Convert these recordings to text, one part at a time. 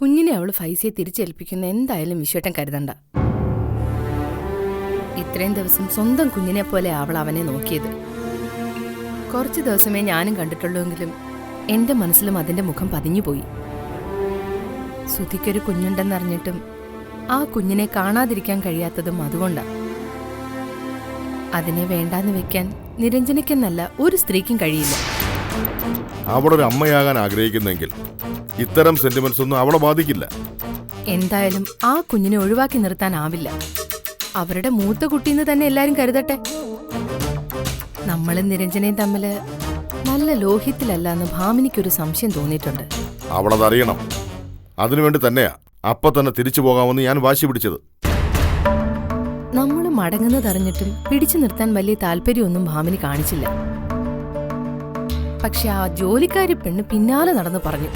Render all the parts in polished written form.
കുഞ്ഞിനെ അവൾ ഫൈസിയെ തിരിച്ചേൽപ്പിക്കുന്ന എന്തായാലും വിശ്വട്ടൻ കരുതണ്ട. ഇത്രയും ദിവസം സ്വന്തം കുഞ്ഞിനെ പോലെ അവൾ അവനെ നോക്കിയത്. കുറച്ച് ദിവസമേ ഞാനും കണ്ടിട്ടുള്ളൂവെങ്കിലും എന്റെ മനസ്സിലും അതിന്റെ മുഖം പതിഞ്ഞുപോയി. സുധിക്കൊരു കുഞ്ഞുണ്ടെന്നറിഞ്ഞിട്ടും ആ കുഞ്ഞിനെ കാണാതിരിക്കാൻ കഴിയാത്തതും അതുകൊണ്ടാണ്. അതിനെ വേണ്ടാന്ന് വെക്കാൻ നിരഞ്ജനയ്ക്കെന്നല്ല ഒരു സ്ത്രീക്കും കഴിയില്ല. അവളൊരു അമ്മയാകാൻ ആഗ്രഹിക്കുന്നെങ്കിൽ ഇത്തരം സെന്റിമെന്റ്സ് ഒന്നും അവളെ ബാധിക്കില്ല. എന്തായാലും ആ കുഞ്ഞിനെ ഒഴിവാക്കി നിർത്താനാവില്ല. അവരുടെ മൂത്ത കുട്ടിന്ന് തന്നെ എല്ലാരും കരുതട്ടെ. നമ്മളും നിരഞ്ജനയും തമ്മില് നല്ല ലോഹിത്തിലല്ല എന്ന് ഭാമിനിക്കൊരു സംശയം തോന്നിയിട്ടുണ്ട്. അവളതറിയണം. അതിനുവേണ്ടി തന്നെയാ അപ്പൊ തന്നെ തിരിച്ചു പോകാമെന്ന് ഞാൻ വാശി പിടിച്ചത്. നമ്മൾ മടങ്ങുന്നതറിഞ്ഞിട്ടും പിടിച്ചു നിർത്താൻ വലിയ താല്പര്യമൊന്നും ഭാമിനി കാണിച്ചില്ല. പക്ഷെ ആ ജോലിക്കാരി പെണ്ണ് പിന്നാലെ നടന്നു പറഞ്ഞു.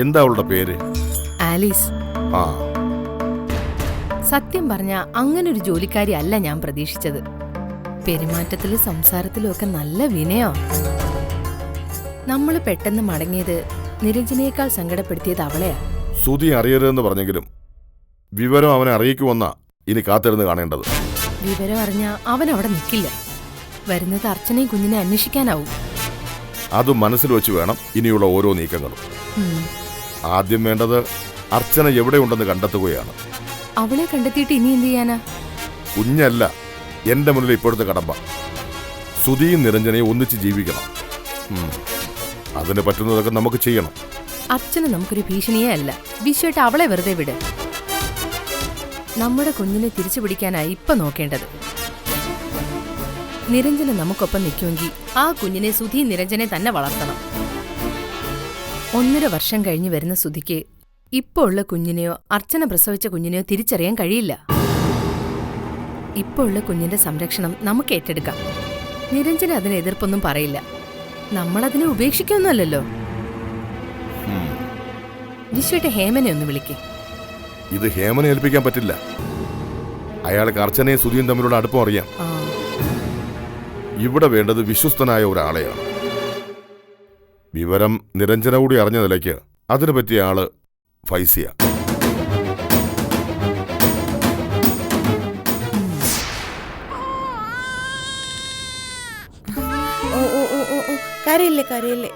എന്താ അവളുടെ പേര്? ആലീസ്. ആ, സത്യം പറഞ്ഞ അങ്ങനൊരു ജോലിക്കാരി അല്ല ഞാൻ പ്രതീക്ഷിച്ചത്. പെരുമാറ്റത്തിലും സംസാരത്തിലും ഒക്കെ നല്ല വിനയോ. നമ്മൾ പെട്ടെന്ന് മടങ്ങിയത് നിരഞ്ജനയേക്കാൾ സങ്കടപ്പെടുത്തിയത് അവളെയാ. സുധി അറിയരുതെന്ന് പറഞ്ഞെങ്കിലും വിവരം അവനെ അറിയിക്കുമെന്നാ ഇനി കാത്തിരുന്ന് കാണേണ്ടത്. വിവരം അറിഞ്ഞ അവൻ അവിടെ നിൽക്കില്ല. വരുന്നത് അർച്ചനയും കുഞ്ഞിനെ അന്വേഷിക്കാനാവും. അത് മനസ്സിൽ വെച്ച് വേണം ഇനിയുള്ള ഓരോ നീക്കങ്ങളും. ആദ്യം വേണ്ടത് അർച്ചന എവിടെയുണ്ടെന്ന് കണ്ടെത്തുകയാണ്. അവളെ കണ്ടെത്തിയിട്ട് ഇനി എന്ത് ചെയ്യാനാ? കുഞ്ഞല്ല എന്റെ മുന്നിൽ ഇപ്പോഴത്തെ കടമ്പ. സുധിയും നിരഞ്ജനയും ഒന്നിച്ച് ജീവിക്കണം. അതിന് പറ്റുന്നതൊക്കെ നമുക്ക് ചെയ്യണം. അർച്ചന നമുക്കൊരു ഭീഷണിയേ അല്ല. വിശ്വട്ട് അവളെ വെറുതെ വിട്. നമ്മുടെ കുഞ്ഞിനെ തിരിച്ചു പിടിക്കാനായി ഇപ്പൊ നോക്കേണ്ടത്. നിരഞ്ജന നമുക്കൊപ്പം നിൽക്കുമെങ്കിൽ ആ കുഞ്ഞിനെ സുധി നിരഞ്ജനെ തന്നെ വളർത്തണം. 1.5 വർഷം കഴിഞ്ഞ് വരുന്ന സുധിക്ക് ഇപ്പോ ഉള്ള കുഞ്ഞിനെയോ അർച്ചന പ്രസവിച്ച കുഞ്ഞിനെയോ തിരിച്ചറിയാൻ കഴിയില്ല. ഇപ്പോ ഉള്ള കുഞ്ഞിന്റെ സംരക്ഷണം നമുക്ക് ഏറ്റെടുക്കാം. നിരഞ്ജന അതിന് എതിർപ്പൊന്നും പറയില്ല. നമ്മളതിനെ ഉപേക്ഷിക്കൊന്നുമല്ലല്ലോ. വിശ്വട്ടെ ഹേമനെ ഒന്ന് വിളിക്കേ. ഇത് ഹേമനെ ഏൽപ്പിക്കാൻ പറ്റില്ല. അയാൾക്ക് അർച്ചനയും സുധിയും തമ്മിലുള്ള അടുപ്പം അറിയാം. ഇവിടെ വേണ്ടത് വിശ്വസ്തനായ ഒരാളെയാണ്. വിവരം നിരഞ്ജന കൂടി അറിഞ്ഞ നിലയ്ക്ക് അതിനു പറ്റിയ ആള് ഫൈസിയ. കരയില്ലേ കരയില്ലേ.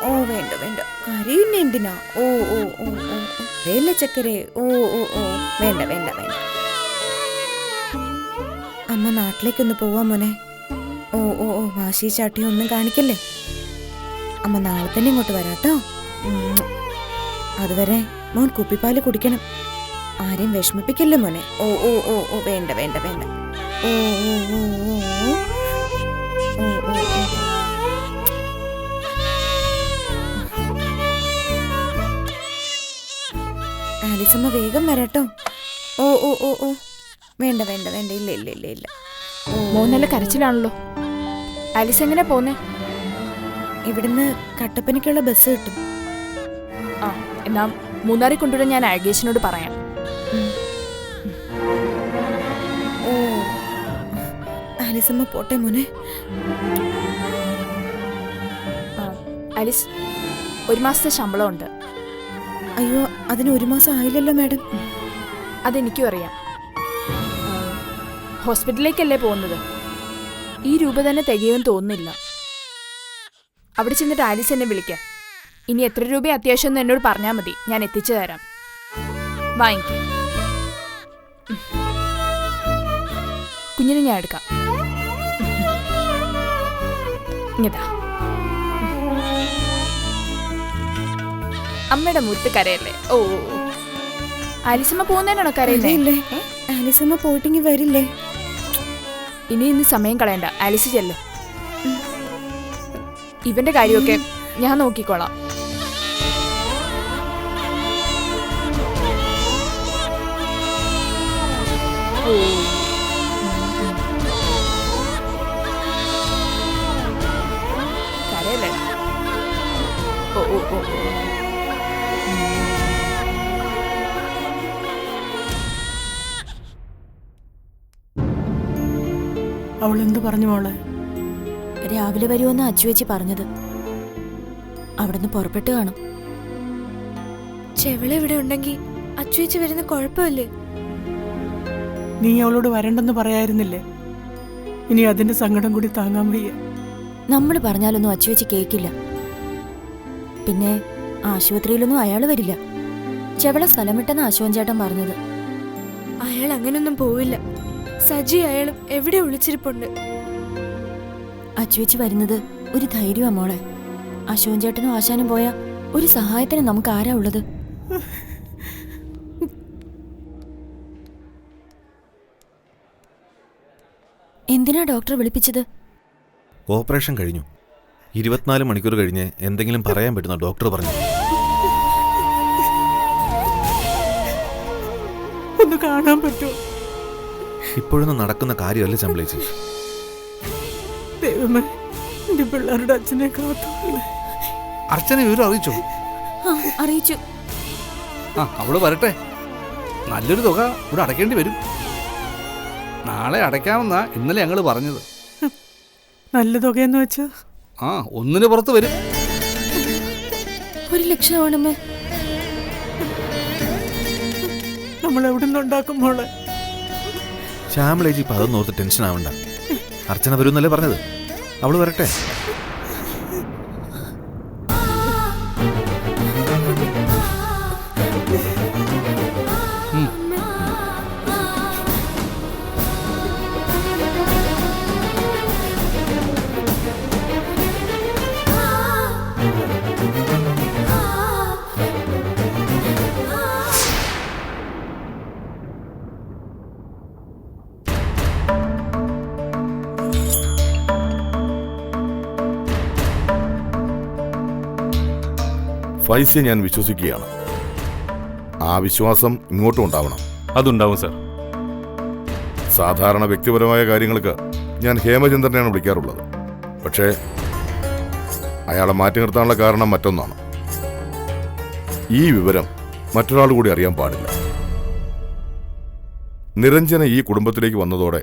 ഓ വേണ്ട വേണ്ട, കരയുന്ന എന്തിനാ? ഓ ഓ ഓ ഓ വേല ചക്കരെ. ഓ ഓ ഓ വേണ്ട വേണ്ട വേണ്ട. അമ്മ നാട്ടിലേക്കൊന്ന് പോവാ മോനെ. ഓ ഓ ഓ വാശി ചാട്ടി ഒന്നും കാണിക്കല്ലേ. അമ്മ നാളെ തന്നെ ഇങ്ങോട്ട് വരാട്ടോ. അതുവരെ മോൻ കുപ്പിപ്പാല് കുടിക്കണം. ആരെയും വിഷമിപ്പിക്കല്ലേ മോനെ. ഓ ഓ ഓ ഓ വേണ്ട വേണ്ട വേണ്ട. ഓ ഓ ഓ ഓ ഓ ഓ ഓ. ആലിസമ്മ വേഗം വരാട്ടോ. ഓ ഓ ഓ ഓ വേണ്ട വേണ്ട വേണ്ട. ഇല്ല ഇല്ല ഇല്ല ഇല്ല. മോൻ നല്ല കരച്ചിലാണല്ലോ. ആലിസ് എങ്ങനെ പോന്നേ? ഇവിടുന്ന് കട്ടപ്പനയ്ക്കുള്ള ബസ് കിട്ടും. ആ എന്നാ മൂന്നാറി കൊണ്ടുവരാൻ ഞാൻ ആഗേഷിനോട് പറയാം. ഓ ആലിസമ്മ പോട്ടെ മോനെ. ആലിസ് 1 മാസത്തെ ശമ്പളം ഉണ്ട്. അയ്യോ അതിന് 1 മാസം ആയില്ലല്ലോ മാഡം. അതെനിക്കും അറിയാം. ഹോസ്പിറ്റലിലേക്കല്ലേ പോകുന്നത്. ഈ രൂപ തന്നെ തികയുമെന്ന് തോന്നുന്നില്ല. അവിടെ ചെന്നിട്ട് ആലിസ് എന്നെ വിളിക്കാം. ഇനി എത്ര രൂപ അത്യാവശ്യം എന്ന് എന്നോട് പറഞ്ഞാൽ മതി, ഞാൻ എത്തിച്ചു തരാം. വാങ്ങിക്കാം. കുഞ്ഞിനെ ഞാൻ എടുക്കാം. ഇങ്ങതാ. അമ്മയുടെ മുത്ത് കരയല്ലേ. ഓ ആലിസമ്മ പോകുന്നതിനാണോ കരയില്ലേ? ആലിസമ്മ പോയിട്ടെങ്കിൽ വരില്ലേ? ഇനി സമയം കളയണ്ട. ആലിസ് ചെല്ല്. ഇവന്റെ കാര്യമൊക്കെ ഞാൻ നോക്കിക്കോളാം. കരയല്ലേ. ഓ ഓ ഓ അവളെന്ത് പറഞ്ഞു മോളെ? രാവിലെ വരുമെന്ന് അച്ചുവേച്ചി പറഞ്ഞത്. അവിടുന്ന് പുറപ്പെട്ട് കാണും. ചെവിള ഇവിടെ ഉണ്ടെങ്കിൽ അച്ചുവെച്ച് വരുന്ന കുഴപ്പമില്ലേ? നീ അവളോട് വരണ്ടെന്ന് പറയായിരുന്നില്ലേ? ഇനി അതിന്റെ സങ്കടം കൂടി താങ്ങാൻ വയ്യ. നമ്മൾ പറഞ്ഞാലൊന്നും അച്ചുവെച്ച് കേക്കില്ല. പിന്നെ ആശുപത്രിയിലൊന്നും അയാൾ വരില്ല. ചെവള സ്ഥലം വിട്ടെന്ന് അശോകൻ ചേട്ടൻ പറഞ്ഞത്. അയാൾ അങ്ങനൊന്നും പോവില്ല. സജി അയാളും എവിടെ ഒളിച്ചിരിപ്പുണ്ട്. അച്ചുവെച്ച് വരുന്നത് ഒരു ധൈര്യമാ മോളെ. അശോകൻ ചേട്ടനും ആശാനും പോയാ ഒരു സഹായത്തിന് നമുക്ക് ആരാ ഉള്ളത്? എന്തിനാ ഡോക്ടർ വിളിപ്പിച്ചത്? ഓപ്പറേഷൻ കഴിഞ്ഞു. 24 മണിക്കൂർ കഴിഞ്ഞ് എന്തെങ്കിലും പറയാൻ പറ്റുന്ന ഡോക്ടർ പറഞ്ഞു. ഒന്ന് കാണാൻ പറ്റുമോ? ഇപ്പോഴൊന്നും നടക്കുന്ന കാര്യമല്ല ചമ്പളേച്ചി. ദൈവമേ, എന്റെ പിള്ളേരുടെ അച്ഛനെ കാത്തു. അർച്ചന വിവരം അറിയിച്ചോ? അറിയിച്ചു. അവള് വരട്ടെ. നല്ലൊരു തുക ഇവിടെ അടയ്ക്കേണ്ടി വരും. നാളെ അടയ്ക്കാമെന്നാ ഇന്നലെ ഞങ്ങൾ പറഞ്ഞത്. നല്ല തുകയെന്ന് വെച്ചാ 1 പുറത്ത് വരും. 1 ലക്ഷമാണമ്മേ. നമ്മൾ എവിടെ നിന്നുണ്ടാക്കും മോളെ? ശ്യാമളേച്ചി ഇപ്പം അതൊന്നും ഓർത്ത് ടെൻഷൻ ആവണ്ട. അർച്ചന വരുമെന്നല്ലേ പറഞ്ഞത്. അവള് വരട്ടെ. ഫൈസിയെ ഞാൻ വിശ്വസിക്കുകയാണ്. ആ വിശ്വാസം ഇങ്ങോട്ടും ഉണ്ടാവണം. അതുണ്ടാവും സർ. സാധാരണ വ്യക്തിപരമായ കാര്യങ്ങൾക്ക് ഞാൻ ഹേമചന്ദ്രനെയാണ് വിളിക്കാറുള്ളത്. പക്ഷേ അയാളെ മാറ്റി നിർത്താനുള്ള കാരണം മറ്റൊന്നാണ്. ഈ വിവരം മറ്റൊരാൾ കൂടി അറിയാൻ പാടില്ല. നിരഞ്ജന ഈ കുടുംബത്തിലേക്ക് വന്നതോടെ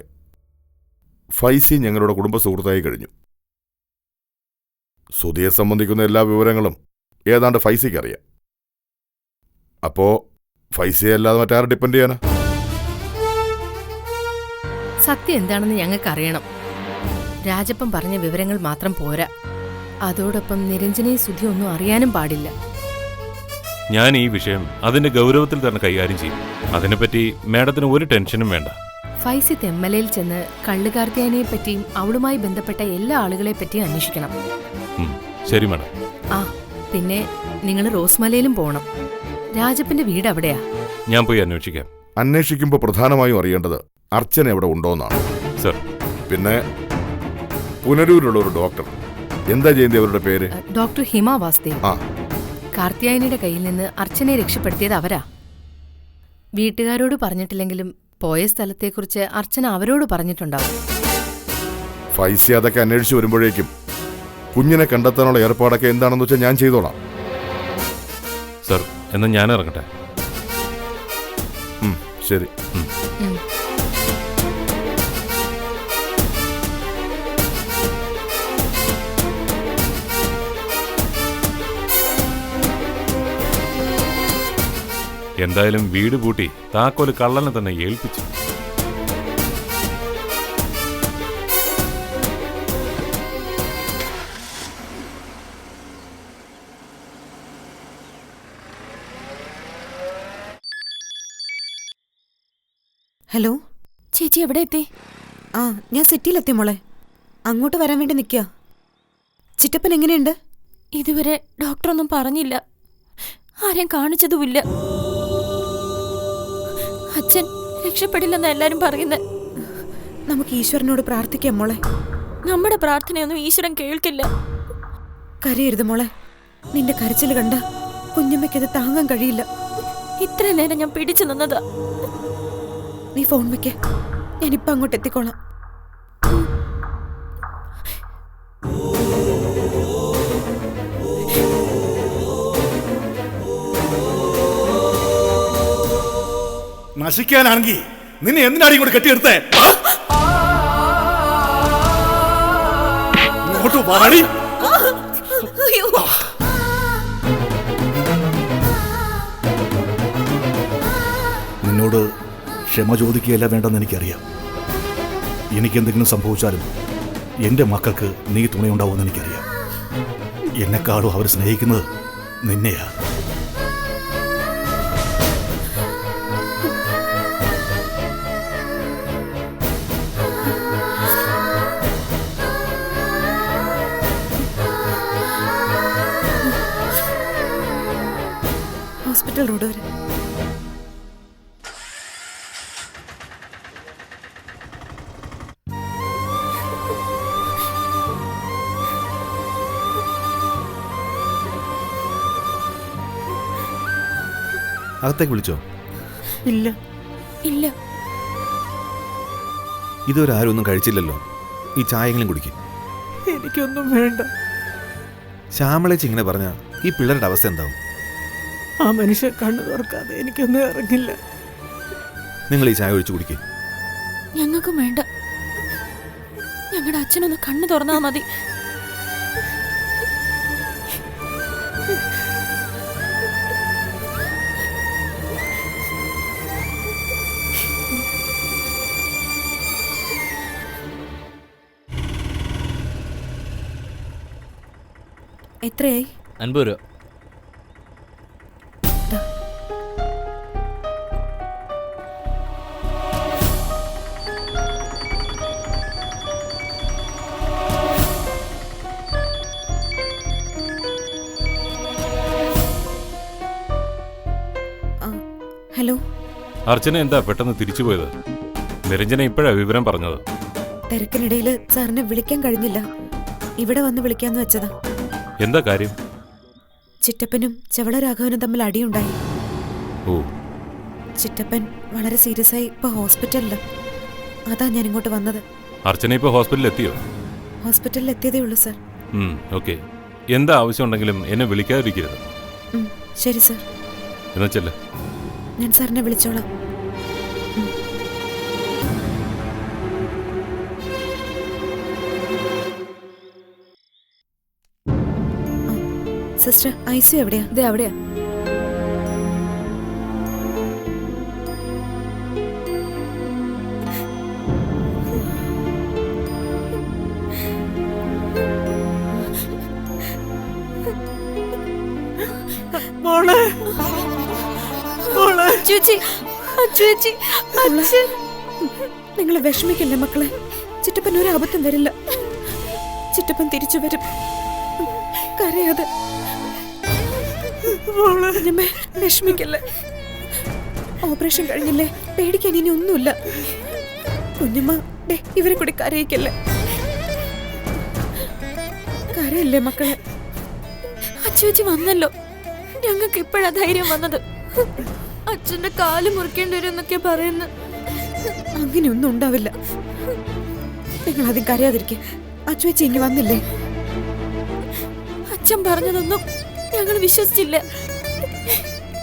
ഫൈസി ഞങ്ങളുടെ കുടുംബ സുഹൃത്തായി കഴിഞ്ഞു. സുധിയെ സംബന്ധിക്കുന്ന എല്ലാ വിവരങ്ങളും ഏതാണ്ട് ഫൈസിക്ക് അറിയാം. അപ്പോ ഫൈസിയെ അല്ലാതെ മറ്റാരെ ഡിപ്പെൻഡ് ചെയ്യാനാ? സത്യം എന്താണെന്ന് ഞങ്ങൾക്ക് അറിയണം. രാജപ്പൻ പറഞ്ഞ വിവരങ്ങൾ മാത്രം പോരാ. അതോടൊപ്പം നിരഞ്ജനയും സുധി ഒന്നും അറിയാനും പാടില്ല. ഞാൻ ഈ വിഷയം അതിന്റെ ഗൗരവത്തിൽ തന്നെ കൈകാര്യം ചെയ്യും. അതിനെപ്പറ്റി മാഡത്തിന് ഒരു ടെൻഷനും വേണ്ട. ഫൈസി തെമ്മലയിൽ ചെന്ന് കള്ളുകാർത്തിയാനിയെ പറ്റിയും അവളുമായി ബന്ധപ്പെട്ട എല്ലാ ആളുകളെ പറ്റിയും അന്വേഷിക്കണം. ശരി മാഡം. ആ പിന്നെ നിങ്ങൾ റോസ്മലയിലും പോണം. രാജപ്പന്റെ വീട് അവിടെയാ. ഞാൻ പോയി അന്വേഷിക്കാം. അന്വേഷിക്കുമ്പോൾ പ്രധാനമായും അറിയേണ്ടത് അർച്ചന എവിടെ ഉണ്ടോന്നാണ്. സർ. പിന്നെ പുനരൂരിലുള്ള ഒരു ഡോക്ടർ, എന്താ ചെയ്യുന്നത് അവരുടെ പേര്? ഡോക്ടർ ഹിമ വാസ്ദേവ്. ആ, കാർത്തിയായനിയുടെ കയ്യിൽ നിന്ന് അർച്ചനയെ രക്ഷപ്പെടുത്തിയത് അവരാ. വീട്ടുകാരോട് പറഞ്ഞിട്ടില്ലെങ്കിലും പോയ സ്ഥലത്തെക്കുറിച്ച് അർച്ചന അവരോട് പറഞ്ഞിട്ടുണ്ടാവും. ഫൈസി അതൊക്കെ അന്വേഷിച്ചു വരുമ്പോഴേക്കും കുഞ്ഞിനെ കണ്ടെത്താനുള്ള ഏർപ്പാടൊക്കെ എന്താണെന്ന് വെച്ചാൽ ഞാൻ ചെയ്തോളാം. സർ, എന്നാൽ ഞാൻ ഇറങ്ങട്ടെ. ശരി. എന്തായാലും വീട് പൂട്ടി താക്കോല് കള്ളനെ തന്നെ ഏൽപ്പിച്ചു. ഹലോ ചേച്ചി എവിടെ എത്തി? ഞാൻ സിറ്റിയിലെത്തി മോളെ. അങ്ങോട്ട് വരാൻ വേണ്ടി നിൽക്കുക. ചിറ്റപ്പൻ എങ്ങനെയുണ്ട്? ഇതുവരെ ഡോക്ടറൊന്നും പറഞ്ഞില്ല. ആരെയും കാണിച്ചതുമില്ല. അച്ഛൻ രക്ഷപ്പെടില്ലെന്ന് എല്ലാരും പറയുന്നത്. നമുക്ക് ഈശ്വരനോട് പ്രാർത്ഥിക്കാം മോളെ. നമ്മുടെ പ്രാർത്ഥനയൊന്നും ഈശ്വരൻ കേൾക്കില്ല. കരയരുത് മോളെ. നിന്റെ കരച്ചിൽ കണ്ട കുഞ്ഞമ്മയ്ക്കത് താങ്ങാൻ കഴിയില്ല. ഇത്ര നേരം ഞാൻ പിടിച്ചു നിന്നതാ. നീ ഫോൺ വെക്ക, ഞാനിപ്പോ അങ്ങോട്ട് എത്തിക്കോളാം. നശിക്കാനാണെങ്കിൽ നിന്നെ എന്തിനാണ് ഇങ്ങോട്ട് കെട്ടിയെടുത്തേ? ഇങ്ങോട്ട് വാടി. നിന്നോട് ക്ഷമ ചോദിക്കുകയല്ല വേണ്ടെന്ന് എനിക്കറിയാം. എനിക്കെന്തെങ്കിലും സംഭവിച്ചാലും എൻ്റെ മക്കൾക്ക് നീ തുണയുണ്ടാവുമെന്ന് എനിക്കറിയാം. എന്നെക്കാളും അവർ സ്നേഹിക്കുന്നത് നിന്നെയാ. ഹോസ്പിറ്റൽ റോഡ് വരെ. അകത്തേക്ക് വിളിച്ചോ? ഇല്ല. ഇല്ല. ഇതുവരെ ആരും ഒന്നും കഴിച്ചില്ലല്ലോ. ഈ ചായയെങ്കിലും കുടിക്കും. എനിക്കൊന്നും വേണ്ട. ശ്യാമളേച്ചി ഇങ്ങനെ പറഞ്ഞ ഈ പിള്ളേരുടെ അവസ്ഥ എന്താവും? ആ മനുഷ്യൻ കണ്ണു തുറക്കാതെ എനിക്കൊന്നും ഇറങ്ങില്ല. നിങ്ങൾ ഈ ചായ ഒഴിച്ചു കുടിക്കും. ഞങ്ങൾക്കും വേണ്ട. ഞങ്ങളുടെ അച്ഛനൊന്ന് കണ്ണു തുറന്നാ മതി. എത്രയായി? 50 രൂപ. ഹലോ. അർച്ചന എന്താ പെട്ടെന്ന് തിരിച്ചു പോയത്? നിരഞ്ജന ഇപ്പോഴാ വിവരം പറഞ്ഞത്. തിരക്കിനിടയിൽ സാറിനെ വിളിക്കാൻ കഴിഞ്ഞില്ല. ഇവിടെ വന്ന് വിളിക്കാന്ന് വെച്ചതാ. എന്താ കാര്യം? ചിറ്റപ്പനും ചെവള രാഘവനും തമ്മിൽ അടിയുണ്ടായി. ഓ. ചിറ്റപ്പൻ വളരെ സീരിയസ് ആയി ഇപ്പൊ ഹോസ്പിറ്റലില്. അതാ ഞാൻ ഇങ്ങോട്ട് വന്നത്. അർച്ചന ഇപ്പൊ ഹോസ്പിറ്റലിൽ എത്തിയോ? ഹോസ്പിറ്റലിൽ എത്തിയതേ ഉള്ളൂ സർ. ഓക്കെ. എന്താ ആവശ്യം ഉണ്ടെങ്കിലും എന്നെ വിളിക്കാതിരിക്കരുത്. ശരി സർ. എന്നാ ചെല്ല്. ഞാൻ സാറിനെ വിളിച്ചോളാം. സിസ്റ്റർ, ഐസി എവിടെയാ? ഇത് എവിടെയാ? മോളെ, മോളെ. ചേച്ചി, ചേച്ചി, അച്ഛൻ. നിങ്ങൾ വിഷമിക്കല്ലേ മക്കളെ. ചിറ്റപ്പൻ ഒരു അബദ്ധം വരില്ല. ചിറ്റപ്പൻ തിരിച്ചു വരും. കരയാതെ. കുഞ്ഞമ്മേ, വിഷമിക്കല്ലേ. ഓപ്പറേഷൻ കഴിഞ്ഞില്ലേ, പേടിക്കാൻ ഇനി ഒന്നുമില്ല. കുഞ്ഞമ്മ, ഇവരെ കൂടി കരയിക്കല്ലേ. കരയല്ലേ മക്കളെ. അച്ചുവെച്ച് വന്നല്ലോ. ഞങ്ങൾക്ക് ഇപ്പോഴാ ധൈര്യം വന്നത്. അച്ഛന്റെ കാല് മുറിക്കേണ്ടി വരും എന്നൊക്കെ പറയുന്നു. അങ്ങനെയൊന്നും ഉണ്ടാവില്ല. നിങ്ങൾ ആദ്യം കരയാതിരിക്കെ. അച്ചുവെച്ച് ഇനി വന്നില്ലേ? അച്ഛൻ പറഞ്ഞതൊന്നും ഞങ്ങൾ വിശ്വസിച്ചില്ല.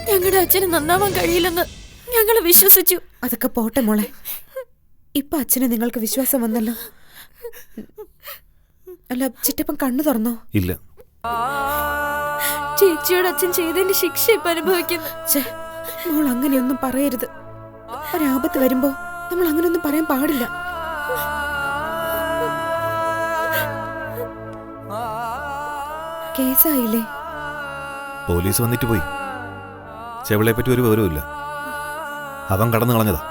ഞങ്ങളുടെ അച്ഛന് നന്നാവാൻ കഴിയില്ലെന്ന് ഞങ്ങൾ വിശ്വസിച്ചു. അതൊക്കെ പോട്ടെ മോളെ. ഇപ്പൊ അച്ഛനെ നിങ്ങൾക്ക് വിശ്വാസം വന്നല്ലോ. അല്ല, ചിറ്റപ്പൻ കണ്ണു തുറന്നോ? ഇല്ല. ചേച്ചിയോട് അച്ഛൻ ചെയ്തതിന്റെ ശിക്ഷ ഇപ്പൊ അനുഭവിക്കുന്നു. മോൾ അങ്ങനെയൊന്നും പറയരുത്. ഒരാപത്ത് വരുമ്പോ നമ്മൾ അങ്ങനെയൊന്നും പറയാൻ പാടില്ല. കേസായില്ലേ? പോലീസ് വന്നിട്ട് പോയി. ചെവളെ പറ്റി ഒരു വിവരവുമില്ല. അവൻ കടന്നു കളഞ്ഞതാ.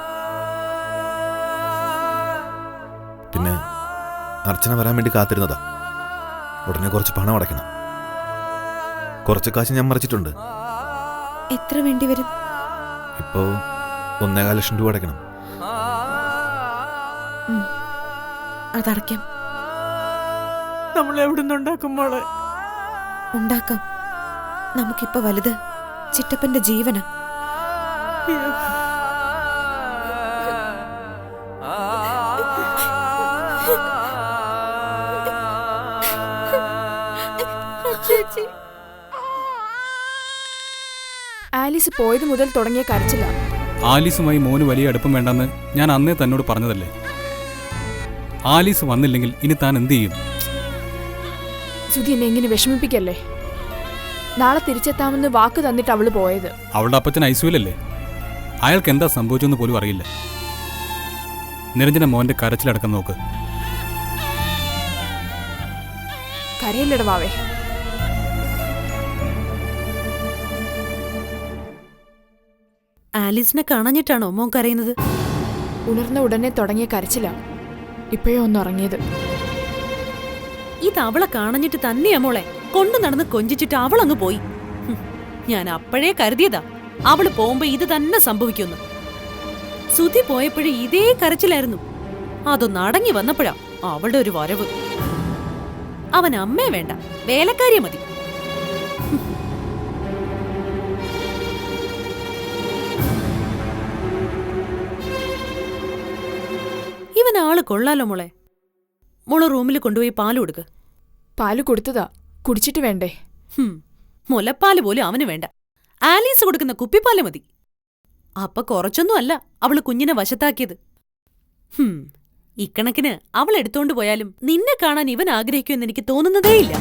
പിന്നെ അർച്ചന വരാൻ വേണ്ടി കാത്തിരുന്നതാ. ഉടനെ കുറച്ച് പണം അടയ്ക്കണം. കുറച്ച് കാശ് ഞാൻ മറിച്ചിട്ടുണ്ട്. എത്ര വേണ്ടി വരും? ഇപ്പോ 1.25 ലക്ഷം രൂപ അടയ്ക്കണം. അതടയ്ക്കാം. നമ്മൾ എവിടുന്ന് ഉണ്ടാക്കും മോളെ? ഉണ്ടാക്കാം. നമുക്കിപ്പോ വലുത് ചിറ്റപ്പന്റെ ജീവനാ. ആലീസ് പോയത് മുതൽ തുടങ്ങിയ കരച്ചില്ല. ആലീസുമായി മോന് വലിയ അടുപ്പം വേണ്ടെന്ന് ഞാൻ അന്നേ തന്നോട് പറഞ്ഞതല്ലേ. ആലീസ് വന്നില്ലെങ്കിൽ ഇനി താൻ എന്ത് ചെയ്യും? സുധി എന്നെ എങ്ങനെ അയാൾക്ക് എന്താ സംഭവിച്ചെന്ന് പോലും അറിയില്ല. നിരഞ്ജന മോൻ്റെ കരച്ചിലടക്കം നോക്ക്. കരയില്ലടവാവേ. ആലീസിനെ കാണാഞ്ഞിട്ടാണോ മോൻ കരയുന്നത്? ഉണർന്ന ഉടനെ തുടങ്ങിയ കരച്ചിലാ, ഇപ്പോഴേ ഒന്ന് ഉറങ്ങിയത്. ഇത് അവളെ കാണഞ്ഞിട്ട് തന്നെയാ മോളെ. കൊണ്ടു നടന്ന് കൊഞ്ചിച്ചിട്ട് അവളങ്ങ് പോയി. ഞാൻ അപ്പോഴേ കരുതിയതാ അവള് പോകുമ്പോ ഇത് തന്നെ സംഭവിക്കുമെന്ന്. സുധി പോയപ്പോഴും ഇതേ കരച്ചിലായിരുന്നു. അതൊന്ന് അടങ്ങി വന്നപ്പോഴാ അവളുടെ ഒരു വരവ്. അവൻ അമ്മയെ വേണ്ട, വേലക്കാരിയെ മതി. ഇവൻ ആള് കൊള്ളാലോ മോളെ. മോള് റൂമിൽ കൊണ്ടുപോയി പാല് കൊടുക്ക്. പാല് കൊടുത്തതാ, കുടിച്ചിട്ട് വേണ്ടേ? മുലപ്പാല് പോലും അവന് വേണ്ട. ആലീസ് കൊടുക്കുന്ന കുപ്പിപ്പാല് മതി. അപ്പൊ കുറച്ചൊന്നും അല്ല അവള് കുഞ്ഞിനെ വശത്താക്കിയത്. ഇക്കണക്കിന് അവൾ എടുത്തോണ്ട് പോയാലും നിന്നെ കാണാൻ ഇവൻ ആഗ്രഹിക്കുമെന്ന് എനിക്ക് തോന്നുന്നതേയില്ല.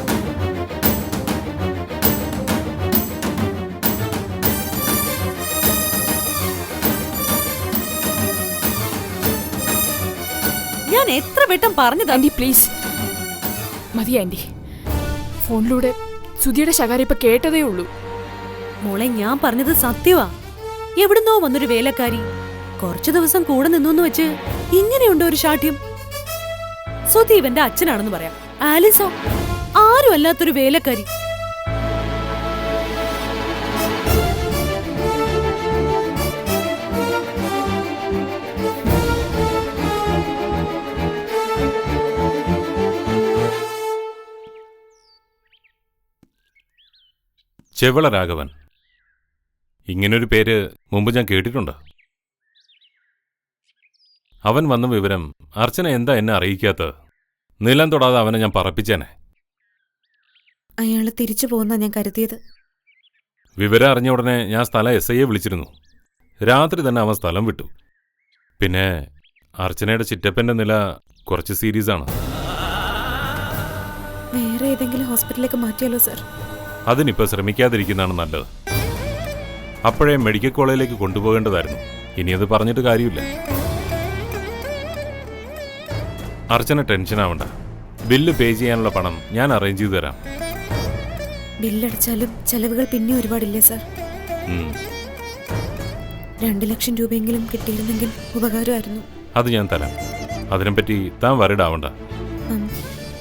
ഞാൻ എത്ര വട്ടം പറഞ്ഞതാ. ആന്റി പ്ലീസ്, മതി ആന്റി. ഫോണിലൂടെ സുധിയുടെ ശകാരം ഇപ്പൊ കേട്ടതേ ഉള്ളൂ. മോളെ, ഞാൻ പറഞ്ഞത് സത്യവാ. എവിടുന്നോ വന്നൊരു വേലക്കാരി കുറച്ചു ദിവസം കൂടെ നിന്നു വെച്ച് ഇങ്ങനെയുണ്ടോ ഒരു ശാഠ്യം? സുധി ഇവന്റെ അച്ഛനാണെന്ന് പറയാം. ആലിസോ ആരും അല്ലാത്തൊരു വേലക്കാരി. ചെവള രാഘവൻ, ഇങ്ങനൊരു പേര് മുമ്പ് ഞാൻ കേട്ടിട്ടുണ്ട്. അവൻ വന്ന വിവരം അർച്ചന എന്താ എന്നെ അറിയിക്കാത്തത്? നിലം തൊടാതെ അവനെ ഞാൻ പറപ്പിച്ചേനെ. അയാള് തിരിച്ചു പോകുന്ന ഞാൻ കരുതിയത്. വിവരം അറിഞ്ഞ ഉടനെ ഞാൻ സ്ഥലം SIയെ വിളിച്ചിരുന്നു. രാത്രി തന്നെ അവൻ സ്ഥലം വിട്ടു. പിന്നെ അർച്ചനയുടെ ചിറ്റപ്പൻ്റെ നില കുറച്ച് സീരിയസ് ആണ്. വേറെ ഏതെങ്കിലും ഹോസ്പിറ്റലിലേക്ക് മാറ്റിയാലോ സർ? അതിനിപ്പോൾ ശ്രമിക്കാതിരിക്കുന്നതാണ് നല്ലത്. അപ്പോഴേ മെഡിക്കൽ കോളേജിലേക്ക് കൊണ്ടുപോകേണ്ടതായിരുന്നു. ഇനി അത് പറഞ്ഞിട്ട് കാര്യമില്ല. അർച്ചന ടെൻഷൻ ആവണ്ട. ബില്ല് പേ ചെയ്യാനുള്ള പണം ഞാൻ അറേഞ്ച് ചെയ്തു തരാം. ബില്ലടച്ചാലും ചെലവുകൾ പിന്നെ ഒരുപാടില്ലേ സർ? 2 ലക്ഷം രൂപയെങ്കിലും കിട്ടിയിരുന്നെങ്കിൽ ഉപകാരമായിരുന്നു. അത് ഞാൻ തരാം. അതിനെപ്പറ്റി താൻ വരടാവണ്ട.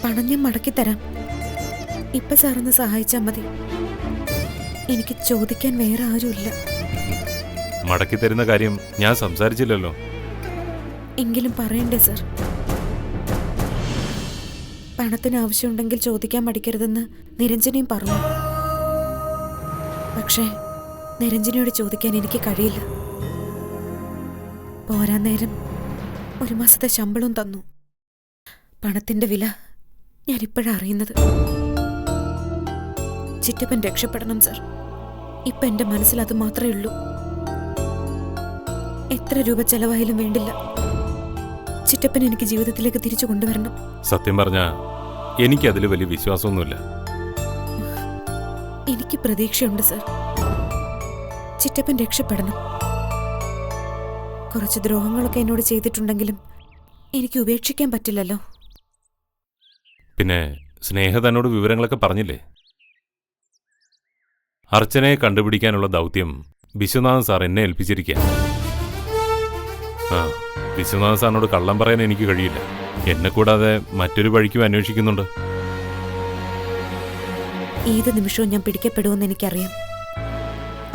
പണം ഞാൻ മടക്കി തരാം. ഇപ്പൊ സാറൊന്ന് സഹായിച്ചാൽ മതി. എനിക്ക് ചോദിക്കാൻ വേറെ ആരുമില്ല. മടക്കി തരുന്ന കാര്യം ഞാൻ സംസാരിച്ചില്ലല്ലോ. എങ്കിലും പറയണ്ടേ സർ? പണത്തിന് ആവശ്യമുണ്ടെങ്കിൽ ചോദിക്കാൻ മടിക്കരുതെന്ന് നിരഞ്ജനയും പറഞ്ഞു. പക്ഷേ നിരഞ്ജനയോട് ചോദിക്കാൻ എനിക്ക് കഴിയില്ല. പോരാൻ നേരം 1 മാസത്തെ ശമ്പളവും തന്നു. പണത്തിന്റെ വില ഞാനിപ്പോഴാണ് അറിയുന്നത്. ചിറ്റപ്പൻ രക്ഷപ്പെടണം സർ. ഇപ്പൊ എന്റെ മനസ്സിൽ അത് മാത്രമേ ഉള്ളൂ. എത്ര രൂപ ചെലവായാലും വേണ്ടില്ല, ചിറ്റപ്പൻ എനിക്ക് ജീവിതത്തിലേക്ക് തിരിച്ചു കൊണ്ടുവരണം. സത്യം പറഞ്ഞാ എനിക്കതിൽ വലിയ വിശ്വാസമൊന്നുമില്ല. എനിക്ക് പ്രതീക്ഷയുണ്ട് സർ. ചിറ്റപ്പൻ രക്ഷപ്പെടണം. കുറച്ച് ദ്രോഹങ്ങളൊക്കെ എന്നോട് ചെയ്തിട്ടുണ്ടെങ്കിലും എനിക്ക് ഉപേക്ഷിക്കാൻ പറ്റില്ലല്ലോ. പിന്നെ സ്നേഹ തന്നോട് വിവരങ്ങളൊക്കെ പറഞ്ഞില്ലേ? അർച്ചനയെ കണ്ടുപിടിക്കാനുള്ള ദൗത്യം വിശ്വനാഥൻ സാർ എന്നെ ഏൽപ്പിച്ചിരിക്കുക. വിശ്വനാഥൻ സാറിനോട് കള്ളം പറയാൻ എനിക്ക് കഴിയില്ല. എന്നെ കൂടാതെ മറ്റൊരു വഴിക്കും അന്വേഷിക്കുന്നുണ്ട്. ഏത് നിമിഷവും ഞാൻ പിടിക്കപ്പെടുമെന്ന് എനിക്കറിയാം.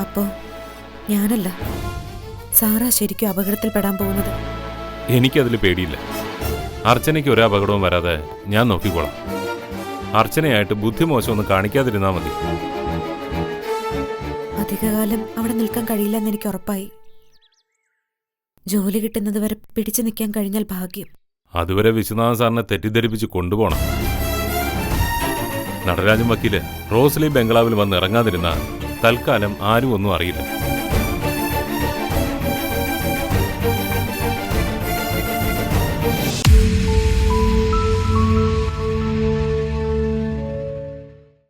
അപ്പോ ഞാനല്ല, സാറാ ശരിക്കും അപകടത്തിൽപ്പെടാൻ പോകുന്നത്. എനിക്കതിൽ പേടിയില്ല. അർച്ചനയ്ക്ക് ഒരു അപകടവും വരാതെ ഞാൻ നോക്കിക്കോളാം. അർച്ചനയായിട്ട് ബുദ്ധിമോശമൊന്നും കാണിക്കാതിരുന്നാൽ മതി. അധികകാലം അവിടെ നിൽക്കാൻ കഴിയില്ലെന്ന് എനിക്ക് ഉറപ്പായി. ജോലി കിട്ടുന്നത് വരെ പിടിച്ചു നിൽക്കാൻ കഴിഞ്ഞാൽ ഭാഗ്യം. അതുവരെ വിശ്വനാഥൻ സാറിനെ തെറ്റിദ്ധരിപ്പിച്ച് കൊണ്ടുപോകണം. നടരാജൻ വക്കീല് റോസ്ലി ബംഗ്ലാവിൽ വന്ന് ഇറങ്ങാതിരുന്ന തൽക്കാലം ആരും ഒന്നും അറിയില്ല.